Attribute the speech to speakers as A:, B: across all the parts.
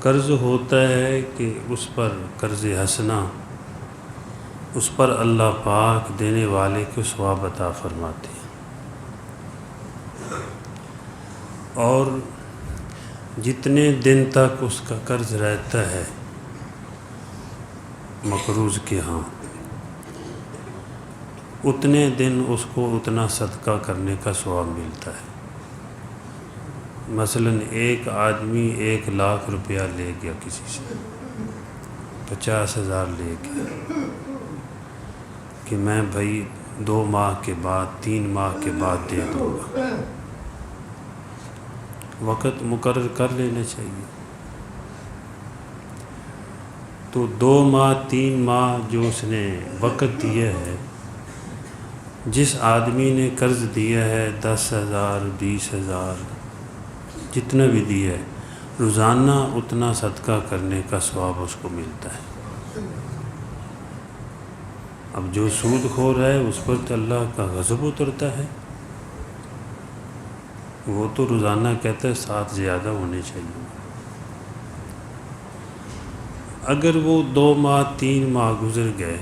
A: قرض ہوتا ہے کہ اس پر قرض حسنہ، اس پر اللہ پاک دینے والے کو ثواب عطا فرماتے ہیں، اور جتنے دن تک اس کا قرض رہتا ہے مقروض کے ہاں، اتنے دن اس کو اتنا صدقہ کرنے کا ثواب ملتا ہے۔ مثلا ایک آدمی 1,00,000 روپیہ لے گیا کسی سے، 50,000 لے گیا کہ میں بھائی 2 ماہ کے بعد 3 ماہ کے بعد دے دوں گا، وقت مقرر کر لینا چاہیے۔ تو 2 ماہ 3 ماہ جو اس نے وقت دیا ہے، جس آدمی نے قرض دیا ہے 10,000 20,000 جتنا بھی دیا ہے، روزانہ اتنا صدقہ کرنے کا ثواب اس کو ملتا ہے۔ اب جو سود خور ہے اس پر تو اللہ کا غضب اترتا ہے، وہ تو روزانہ کہتا ہے 7 زیادہ ہونے چاہیے۔ اگر وہ 2 ماہ 3 ماہ گزر گئے،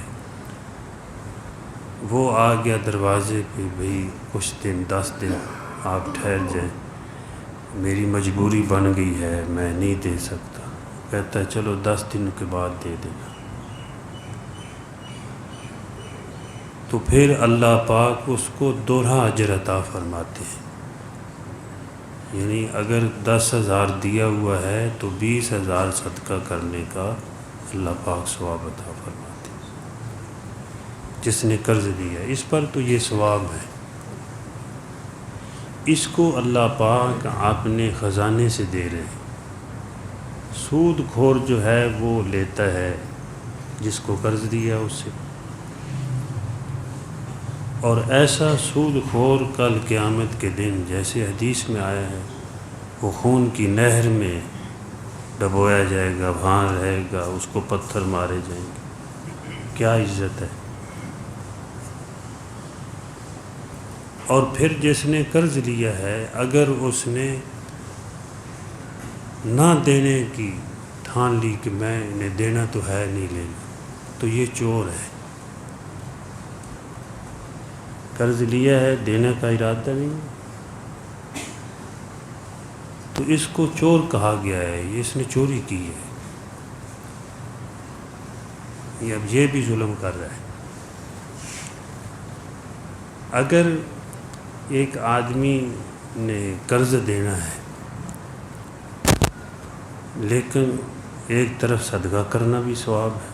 A: وہ آ گیا دروازے پہ، بھئی کچھ دن 10 دن آپ ٹھہر جائیں، میری مجبوری بن گئی ہے، میں نہیں دے سکتا، کہتا ہے چلو 10 دن کے بعد دے دینا، تو پھر اللہ پاک اس کو دوہرا اجر عطا فرماتے ہیں۔ یعنی اگر 10,000 دیا ہوا ہے تو 20,000 صدقہ کرنے کا اللہ پاک ثواب عطا فرماتے ہیں۔ جس نے قرض دیا اس پر تو یہ ثواب ہے، اس کو اللہ پاک اپنے خزانے سے دے رہے ہیں۔ سود خور جو ہے وہ لیتا ہے جس کو قرض دیا اس سے، اور ایسا سود خور کل قیامت کے دن جیسے حدیث میں آیا ہے، وہ خون کی نہر میں ڈبویا جائے گا، وہاں رہے گا، اس کو پتھر مارے جائیں گے۔ کیا عزت ہے! اور پھر جس نے قرض لیا ہے، اگر اس نے نہ دینے کی ٹھان لی کہ میں نے دینا تو ہے نہیں لینا، تو یہ چور ہے۔ قرض لیا ہے، دینے کا ارادہ نہیں، تو اس کو چور کہا گیا ہے، یہ اس نے چوری کی ہے، یہ اب یہ بھی ظلم کر رہا ہے۔ اگر ایک آدمی نے قرض دینا ہے لیکن ایک طرف صدقہ کرنا بھی ثواب ہے،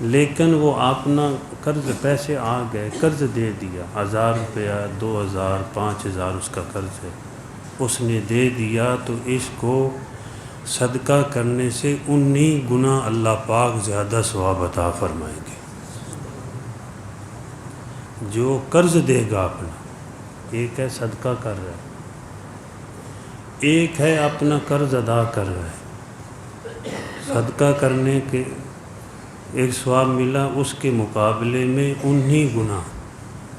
A: لیکن وہ اپنا قرض پیسے آ گئے، قرض دے دیا، 1,000 روپیہ 2,000 5,000 اس کا قرض ہے، اس نے دے دیا، تو اس کو صدقہ کرنے سے 19 گنا اللہ پاک زیادہ ثواب عطا فرمائیں گے۔ جو قرض دے گا اپنا، ایک ہے صدقہ کر رہا ہے، ایک ہے اپنا قرض ادا کر رہا ہے، صدقہ کرنے کے ایک ثواب ملا، اس کے مقابلے میں 19 گنا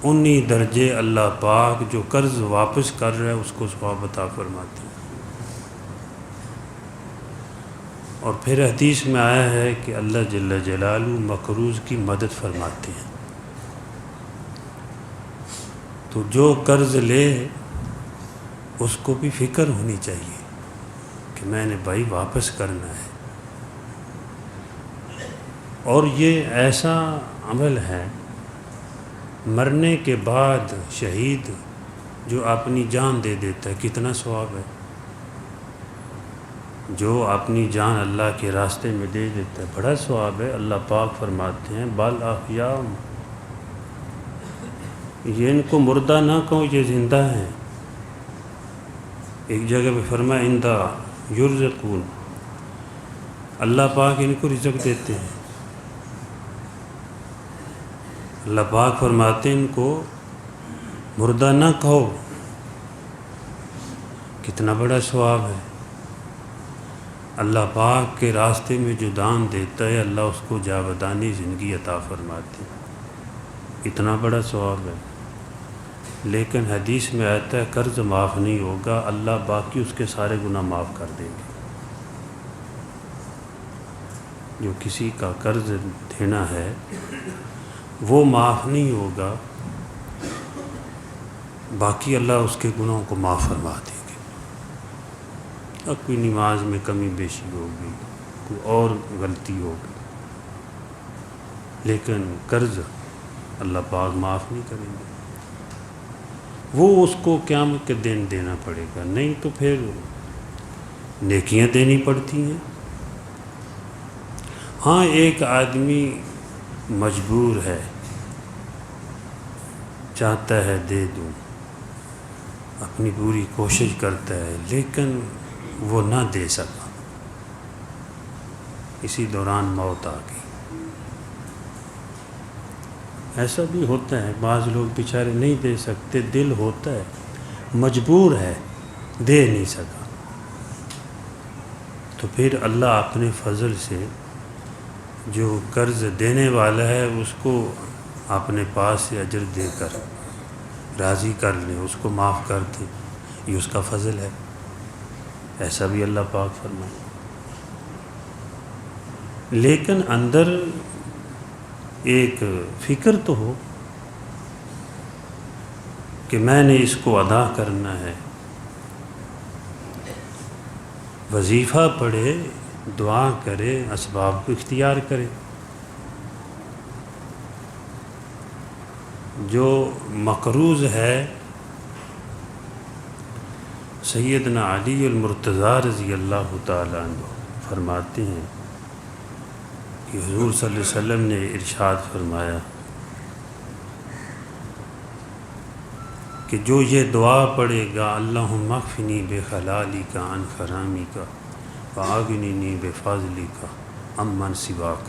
A: 19 درجے اللہ پاک جو قرض واپس کر رہا ہے اس کو ثواب عطا فرماتے ہیں۔ اور پھر حدیث میں آیا ہے کہ اللہ جل جلالہ مقروض کی مدد فرماتے ہیں۔ تو جو قرض لے اس کو بھی فکر ہونی چاہیے کہ میں نے بھائی واپس کرنا ہے، اور یہ ایسا عمل ہے، مرنے کے بعد شہید جو اپنی جان دے دیتا ہے کتنا ثواب ہے، جو اپنی جان اللہ کے راستے میں دے دیتا ہے بڑا ثواب ہے۔ اللہ پاک فرماتے ہیں بل احیاء، یہ ان کو مردہ نہ کہو، یہ زندہ ہیں۔ ایک جگہ پہ فرمایا اندہ یرزقون، اللہ پاک ان کو رزق دیتے ہیں۔ اللہ پاک فرماتے ہیں ان کو مردہ نہ کہو، کتنا بڑا ثواب ہے۔ اللہ پاک کے راستے میں جو دان دیتا ہے اللہ اس کو جاودانی زندگی عطا فرماتے ہیں، اتنا بڑا ثواب ہے۔ لیکن حدیث میں آتا ہے قرض معاف نہیں ہوگا، اللہ باقی اس کے سارے گناہ معاف کر دیں گے۔ جو کسی کا قرض دینا ہے وہ معاف نہیں ہوگا، باقی اللہ اس کے گناہوں کو معاف فرما دیں گے۔ اب کوئی نماز میں کمی بیشی ہوگی، کوئی اور غلطی ہوگی، لیکن قرض اللہ پاک معاف نہیں کریں گے، وہ اس کو قیامت کے دن دینا پڑے گا، نہیں تو پھر نیکیاں دینی پڑتی ہیں۔ ہاں ایک آدمی مجبور ہے، چاہتا ہے دے دوں، اپنی پوری کوشش کرتا ہے، لیکن وہ نہ دے سکا، اسی دوران موت آ گئی۔ ایسا بھی ہوتا ہے، بعض لوگ بیچارے نہیں دے سکتے، دل ہوتا ہے، مجبور ہے، دے نہیں سکا، تو پھر اللہ اپنے فضل سے جو قرض دینے والا ہے اس کو اپنے پاس سے اجر دے کر راضی کر لے، اس کو معاف کر دے، یہ اس کا فضل ہے۔ ایسا بھی اللہ پاک فرمائے، لیکن اندر ایک فکر تو ہو کہ میں نے اس کو ادا کرنا ہے، وظیفہ پڑھے، دعا کرے، اسباب کو اختیار کرے۔ جو مقروض ہے، سیدنا علی المرتضیٰ رضی اللہ تعالیٰ عنہ فرماتے ہیں کہ حضور صلی اللہ علیہ وسلم نے ارشاد فرمایا کہ جو یہ دعا پڑھے گا، اللہم اکفنی بحلالک عن حرامک واغننی بفضلک عمن سواک،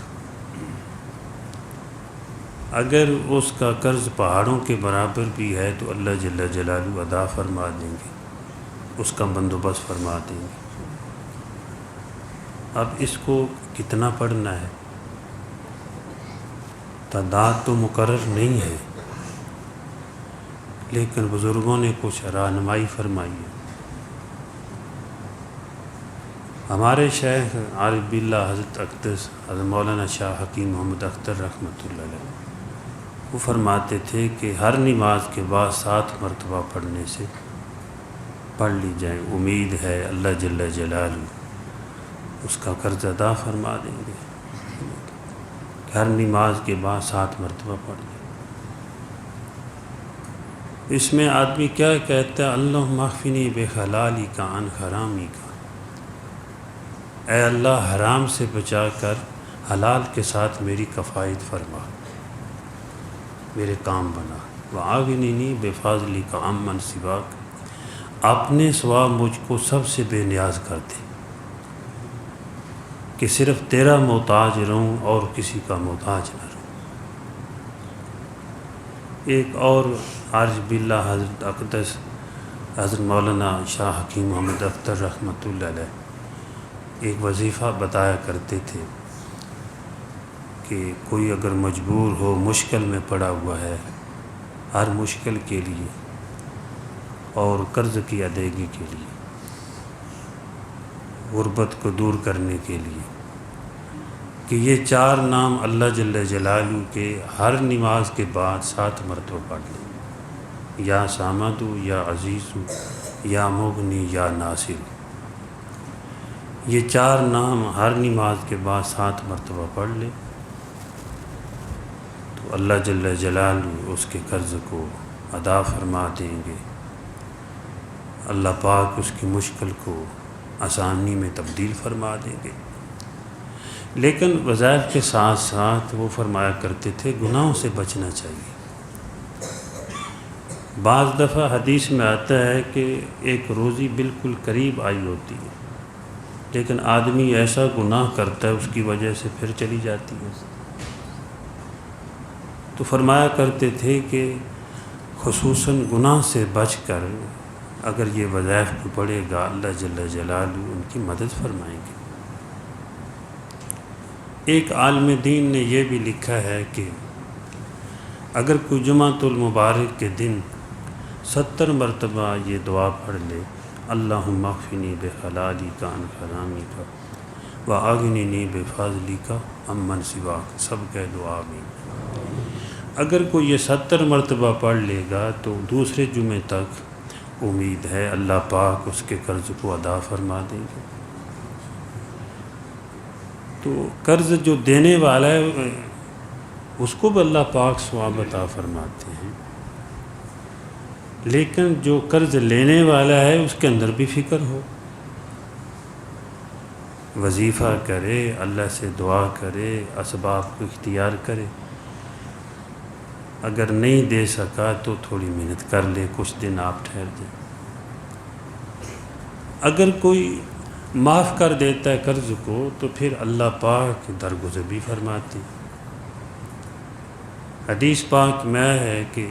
A: اگر اس کا قرض پہاڑوں کے برابر بھی ہے تو اللہ جل جلالہ ادا فرما دیں گے، اس کا بندوبست فرما دیں گے۔ اب اس کو کتنا پڑھنا ہے، تعداد تو مقرر نہیں ہے، لیکن بزرگوں نے کچھ رہنمائی فرمائی ہے۔ ہمارے شیخ عارف باللہ حضرت اقدس حضرت مولانا شاہ حکیم محمد اختر رحمۃ اللہ علیہ وہ فرماتے تھے کہ ہر نماز کے بعد 7 مرتبہ پڑھنے سے پڑھ لی جائیں، امید ہے اللہ جل جلالہ اس کا قرض ادا فرما دیں گے۔ ہر نماز کے بعد 7 مرتبہ پڑھ لیں۔ اس میں آدمی کیا کہتا ہے، اللہم اکفنی بحلالک عن حرامک، اے اللہ حرام سے بچا کر حلال کے ساتھ میری کفایت فرما، میرے کام بنا، واغننی بفضلک عمن سواک، اپنے سوا مجھ کو سب سے بے نیاز کر دے، کہ صرف تیرا محتاج رہوں اور کسی کا محتاج نہ رہوں۔ ایک اور عارف باللہ حضرت اقدس حضرت مولانا شاہ حکیم محمد اختر رحمۃ اللہ علیہ ایک وظیفہ بتایا کرتے تھے کہ کوئی اگر مجبور ہو، مشکل میں پڑا ہوا ہے، ہر مشکل کے لیے اور قرض کی ادائیگی کے لیے، غربت کو دور کرنے کے لیے، کہ یہ 4 نام اللہ جل جلالہ کے ہر نماز کے بعد 7 مرتبہ پڑھ لیں، یا صامد، یا عزیز، یا مغنی، یا ناصر۔ یہ 4 نام ہر نماز کے بعد 7 مرتبہ پڑھ لے تو اللہ جل جلالہ اس کے قرض کو ادا فرما دیں گے، اللہ پاک اس کی مشکل کو آسانی میں تبدیل فرما دیں گے۔ لیکن وظائف کے ساتھ ساتھ وہ فرمایا کرتے تھے گناہوں سے بچنا چاہیے۔ بعض دفعہ حدیث میں آتا ہے کہ ایک روزی بالکل قریب آئی ہوتی ہے، لیکن آدمی ایسا گناہ کرتا ہے اس کی وجہ سے پھر چلی جاتی ہے۔ تو فرمایا کرتے تھے کہ خصوصاً گناہ سے بچ کر اگر یہ وظائف کو پڑھے گا، اللہ جل جلالہ ان کی مدد فرمائیں گے۔ ایک عالم دین نے یہ بھی لکھا ہے کہ اگر کوئی جمعۃ المبارک کے دن 70 مرتبہ یہ دعا پڑھ لے، اللہم اکفنی بحلالک عن حرامک وَأَغْنِنِي بِفَضْلِكَ عَمَّنْ سِوَاكَ سب کہہ دو آمین۔ اگر کوئی یہ 70 مرتبہ پڑھ لے گا تو دوسرے جمعے تک امید ہے اللہ پاک اس کے قرض کو ادا فرما دیں گے۔ تو قرض جو دینے والا ہے اس کو بھی اللہ پاک ثواب عطا فرماتے ہیں، لیکن جو قرض لینے والا ہے اس کے اندر بھی فکر ہو، وظیفہ کرے، اللہ سے دعا کرے، اسباب کو اختیار کرے، اگر نہیں دے سکا تو تھوڑی محنت کر لے، کچھ دن آپ ٹھہر جائیں۔ اگر کوئی معاف کر دیتا ہے قرض کو تو پھر اللہ پاک درگزر بھی فرماتے ہیں۔ حدیث پاک میں ہے کہ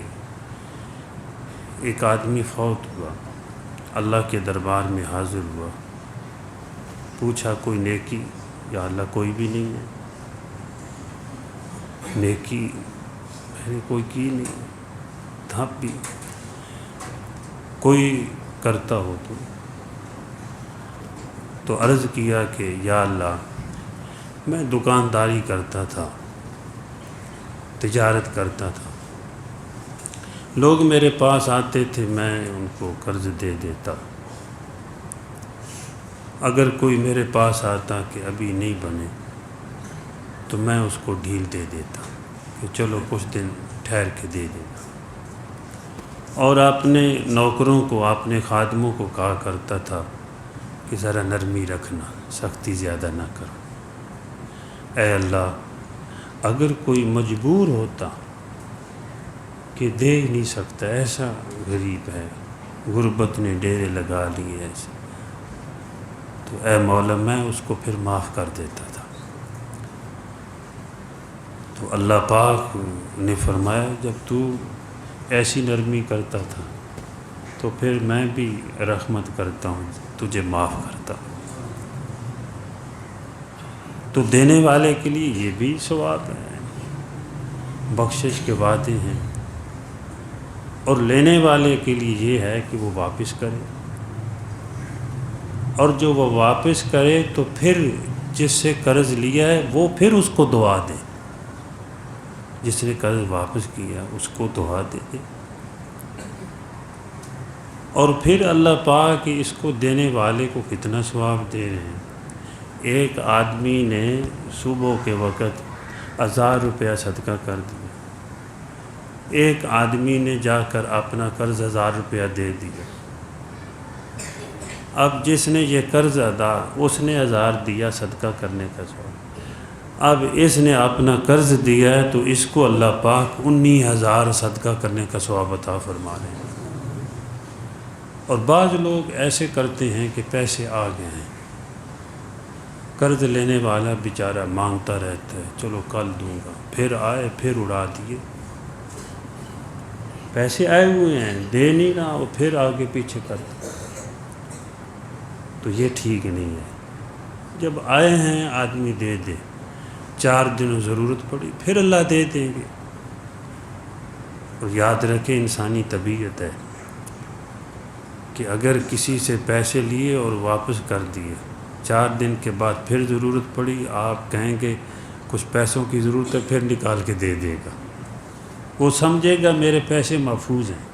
A: ایک آدمی فوت ہوا، اللہ کے دربار میں حاضر ہوا، پوچھا کوئی نیکی؟ یا اللہ کوئی بھی نہیں ہے، نیکی میں نے کوئی کی نہیں، تھا بھی کوئی کرتا ہو تو عرض کیا کہ یا اللہ میں دکانداری کرتا تھا، تجارت کرتا تھا، لوگ میرے پاس آتے تھے، میں ان کو قرض دے دیتا، اگر کوئی میرے پاس آتا کہ ابھی نہیں بنے تو میں اس کو ڈھیل دے دیتا کہ چلو کچھ دن ٹھہر کے دے دینا، اور اپنے نوکروں کو، اپنے خادموں کو کہا کرتا تھا کہ ذرا نرمی رکھنا، سختی زیادہ نہ کرو۔ اے اللہ اگر کوئی مجبور ہوتا کہ دے ہی نہیں سکتا، ایسا غریب ہے، غربت نے ڈیرے لگا لیے ایسے، تو اے مولا میں اس کو پھر معاف کر دیتا تھا۔ تو اللہ پاک نے فرمایا جب تو ایسی نرمی کرتا تھا تو پھر میں بھی رحمت کرتا ہوں، تجھے معاف کرتا ہوں۔ تو دینے والے کے لیے یہ بھی ثواب ہے، بخشش کے وعدے ہیں، اور لینے والے کے لیے یہ ہے کہ وہ واپس کرے، اور جو وہ واپس کرے تو پھر جس سے قرض لیا ہے وہ پھر اس کو دعا دے، جس نے قرض واپس کیا اس کو دعا دے دے، اور پھر اللہ پاک اس کو دینے والے کو کتنا ثواب دے رہے ہیں۔ ایک آدمی نے صبح کے وقت 1000 روپیہ صدقہ کر دیا، ایک آدمی نے جا کر اپنا قرض 1000 روپیہ دے دیا، اب جس نے یہ قرض ادا اس نے 1000 دیا صدقہ کرنے کا ثواب، اب اس نے اپنا قرض دیا ہے تو اس کو اللہ پاک 19,000 صدقہ کرنے کا ثواب عطا فرما رہے ہیں۔ اور بعض لوگ ایسے کرتے ہیں کہ پیسے آ گئے ہیں، قرض لینے والا بیچارہ مانگتا رہتا ہے، چلو کل دوں گا، پھر آئے پھر اڑا دیے، پیسے آئے ہوئے ہیں دے نہیں رہا وہ پھر آگے پیچھے کرتا، تو یہ ٹھیک نہیں ہے۔ جب آئے ہیں آدمی دے دے، 4 دنوں ضرورت پڑی پھر اللہ دے دیں گے۔ اور یاد رکھیں انسانی طبیعت ہے کہ اگر کسی سے پیسے لیے اور واپس کر دیے، 4 دن کے بعد پھر ضرورت پڑی، آپ کہیں گے کچھ پیسوں کی ضرورت ہے، پھر نکال کے دے دے گا، وہ سمجھے گا میرے پیسے محفوظ ہیں۔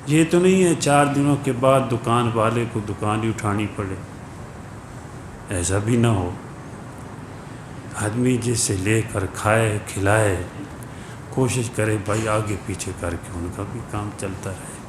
A: یہ تو نہیں ہے 4 دنوں کے بعد دکان والے کو دکان ہی اٹھانی پڑے، ایسا بھی نہ ہو۔ آدمی جس سے لے کر کھائے کھلائے، کوشش کرے بھائی آگے پیچھے کر کے ان کا بھی کام چلتا رہے۔